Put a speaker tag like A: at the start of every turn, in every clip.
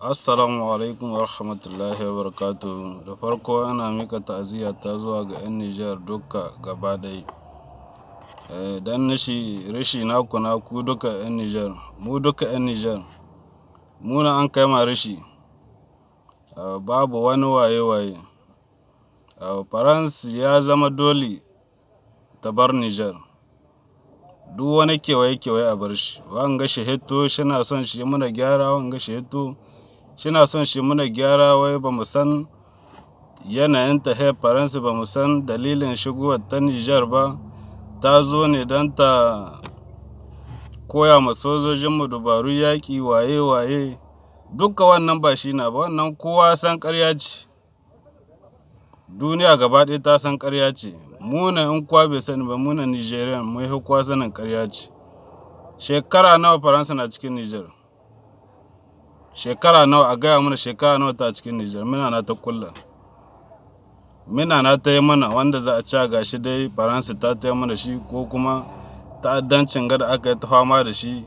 A: Assalamu alaikum wa rahmatullahi wa barakatuhu. Da farko ana mika ta'aziyya ta zuwa ga 'yan Nijar duka gaba ɗaya. Dan rashi naku duka 'yan Nijar, mu duka 'yan Nijar, muna an kai ma rashi. Babu wani waye-waye. Faransa ya zama dole ta bar Nijar. Duk wani kewaye-kewaye a bar shi. Wanga shi hito shina son shi muna gyara, wanga shi hito shina son shi muna gyara, wai ba mu san yanayin tahiyar Faransa, ba mu san dalilin shigowar ta Nijar ba. Ta zo ne don ta koya ma sojojinmu dabaru yaƙi waye-waye. Duka wannan ba shi na ba, wannan kowa san ƙarya ce. Duniya gaba ɗaya ta san ƙarya ce. Muna in kowa bai sani ba, muna Nijeriyan mun yi kowa sanin ƙarya ce. Shekara nawa Faransa na cikin Nijar? Shekara nawa, a gaya mana shekara nawa ta cikin Nijar? Mina na ta kulla. Mina na ta yi mana wanda za a ci ga shi dai Faransa ta yi mana shi, ko kuma ta'addancin gada aka yi ta fama da shi.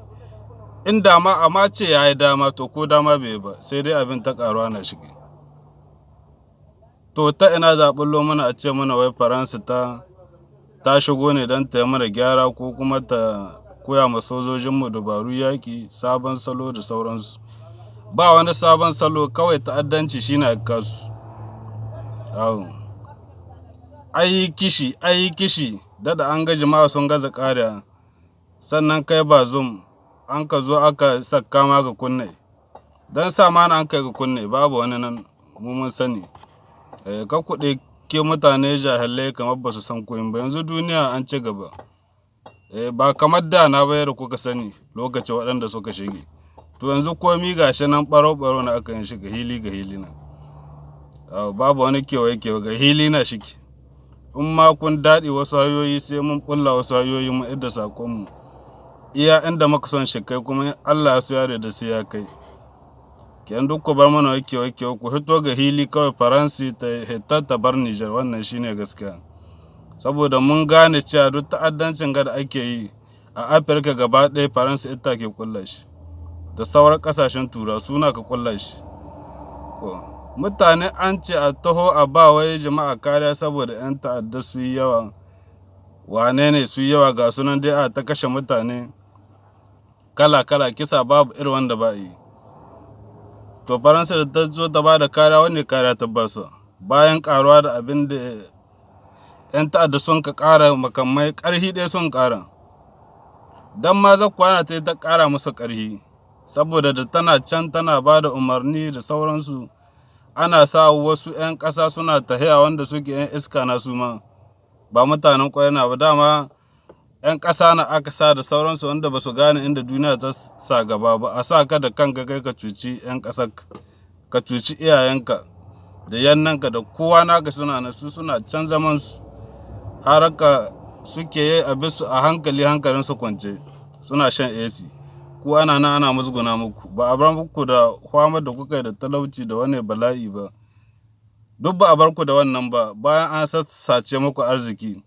A: In dama amma ce ya yi dama, to ko dama bai yi ba, sai dai abin ta ƙaruwa na shige. To ta ina za a ɓullo mana a ce mana wai Faransa ta shigo ne don ta yi mana gyara, ko kuma ta koya ma sojojinmu dabaru yaƙi, sabon salo da sauransu. Ba wani sabon salo, kawai ta'addanci shi na kasu. Ai kishi, dada an ga jama'a sun gaza ƙariya, sannan kai ba zum an ka zo aka saka ma ga kunne. Don sa mana an kai ga kunne, babu wani nan, mu mun sani. Ka kuɗe ke mutane jahilai kamar ba su san koyin ba. Yanzu duniya an ci gaba. Ba kamar da na bayar da kuka sani lokacin waɗanda suka shige. To yanzu komi ga shi nan ɓaro-ɓaro na aka yin shi ga hili na. Babu wani kewaye-kewaye, ga hili na shike. In ma kun daɗe wasu hanyoyi, sai mun ɓulla wasu hanyoyi mu idda saƙonmu. Iya inda muka son shi kai, kuma Allah ya so ya da sai ya kai. Kenan duk ku bar mana kewaye-kewaye, ku hito ga hili kawai Faransa ta hita ta bar Nijar, wannan shine gaskiya. Saboda mun gane cewa duk ta'addancin da ake yi a Afirka gaba ɗaya, Faransa ita ke kulla shi. Da sauran ƙasashen Turawa suna ka kulla shi. Mutane an ce a taho a ba wai jama'a kariya saboda 'yan ta'adda su yi yawa. Wane ne su yi yawa? Ga sunan dai a ta kashe mutane kala-kala, kisa babu irin wanda ba yi. To Faransa da ta zo ta ba da kariya, wani kariya ta ba su? Bayan ƙaruwa da abin da 'yan ta'adda sun ka ƙara makamai, ƙarfi ɗaya sun ƙara. Don ma zakwana ta yi ta ƙara musu ƙarfi, saboda da tana can tana ba da umarni da sauransu. Ana sa wasu 'yan ƙasa suna tahiya wanda suke 'yan iska na su ma, ba mutanen ƙwai na ba. Dama 'yan ƙasa na aka sa da sauransu wanda ba su gane inda duniya ta sa gaba ba. A sa ka da kanka kai ka cuci 'yan ƙasar, ka cuci iyayenka da yannanka da kowa naka suna na su, suna can zaman su. Haraka suke yi a bisu a hankali, hankalin su kwance, suna shan AC. Ku ana nan ana musguna muku, ba a bar muku da famar da kuka yi da talauci da wani bala'i ba. Duk ba a bar ku da wannan ba, bayan an sace muku arziki.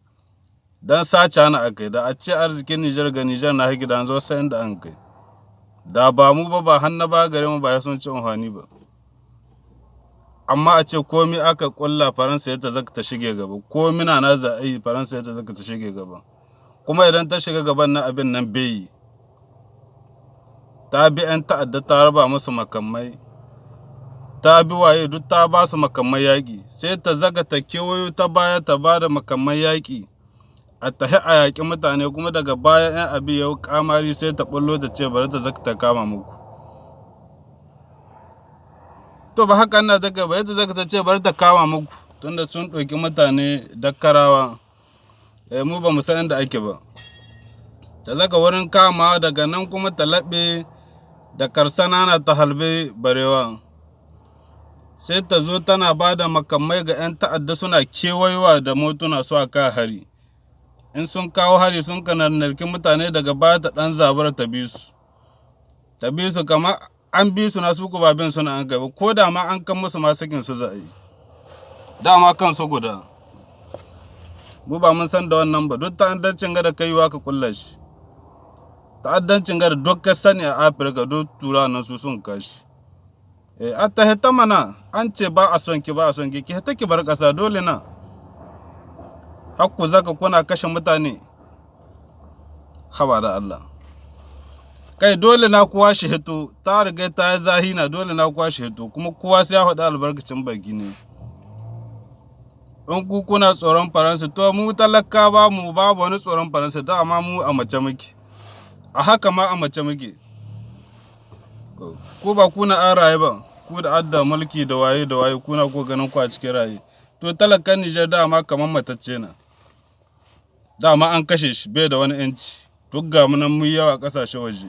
A: Don sace hana aka yi, da a ce arzikin Nijar ga Nijar na haki da an zo sai inda an kai. Da ba mu ba hannu ba gare mu, ba ya sun ci amfani ba. Amma a ce komi aka kulla Faransa ya ta zaka ta shige gaba, komi na za a yi Faransa ya ta zaka ta shige gaba. Kuma idan ta shiga gaban na abin nan bai yi. Ta bi 'yan ta'adda ta raba musu makamai, ta bi waye duk ta ba su makamai yaƙi. Sai ta zaga ta kewayo ta baya ta ba da makamai yaƙi, a tahi a yaƙi mutane, kuma daga baya 'yan abi yau kamari sai ta ɓullo ta ce bari ta zaka ta kama muku. To ba haka na daga ba, yadda zaka ta ce bari ta kama muku, tunda sun ɗauki mutane dakkarawa. Mu ba mu san inda ake ba. Ta zaga wurin kama, daga nan kuma ta laɓe da karsana na ta halbe barewa. Sai ta zo tana ba da makamai ga 'yan ta'adda, suna kewayowa da motuna su a kawo hari. In sun kawo hari sun kanarnarki mutane, daga baya ta ɗan zabar ta bi su. Ta bi su kamar an bi su na su ku babin suna an gaba, ko da ma an kan musu ma sakin su za a yi. Dama kansu guda. Mu ba mun san da wannan ba, duk ta'addancin gada kai wa ka kulla shi. Ta'addancin gada duk ka sani a Afirka, duk Turawa nan su sun kashi. A ta hita mana, an ce ba a son ki ba a son ki, ki hita ki bar ƙasa dole na. Hakku zaka kuna kashe mutane. Haba da Allah. Kai dole na kowa shi hito, ta riga ta yi zahina dole na kowa shi hito, kuma kowa sai ya faɗi albarkacin baki ne. In ku kuna tsoron Faransa, to mu talaka ba mu babu wani tsoron Faransa, dama mu a mace muke. A haka ma a mace muke. Ko ba kuna an raye ba, ku da adda mulki da waye kuna ko ganin ku a cikin raye. To talakan Nijar dama kamar matacce na. Dama an kashe shi bai da wani ‘yanci. Duk ga mu nan mu yawa ƙasashen waje.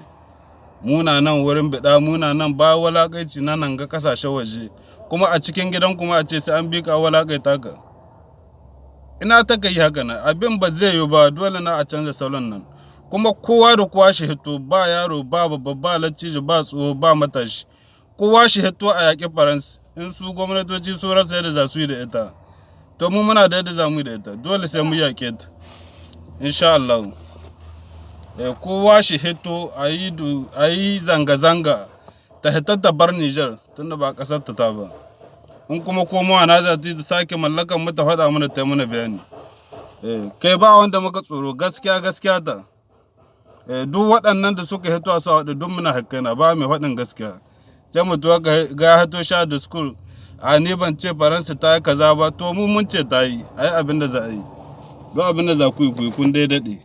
A: Muna nan wurin biɗa, muna nan ba walaƙaici na nan ga ƙasashen waje. Kuma a cikin gidan kuma a ce sai an bi ka walaƙaita ka. Ina ta kai haka nan, abin ba zai yi ba, dole na a canza salon nan. Kuma kowa da kowa shi hito, ba yaro ba babba ba lattijo ba tsoho ba matashi. Kowa shi hito a yaƙi Faransa. In su gwamnatoci su rasa yadda za su yi da ita, to mu muna da yadda za mu yi da ita, dole sai mu yaƙe ta. Insha Allah. Kowa shi hito a yi zanga-zanga ta hita ta bar Nijar tunda ba ƙasar ta ba. In kuma komowa na za ta sake mallakan mu ta faɗa mana ta mana bayani. Kai ba wanda muka tsoro, gaskiya ta. Duk waɗannan da suka hito a su haɗu duk muna hakkaina ba mai faɗin gaskiya. Sai mu tuwa ga hito sha da school, a ni ban ce Faransa ta yi kaza ba, to mu mun ce ta yi, a yi abin da za a yi. Duk abin da za ku yi kun dai daɗe.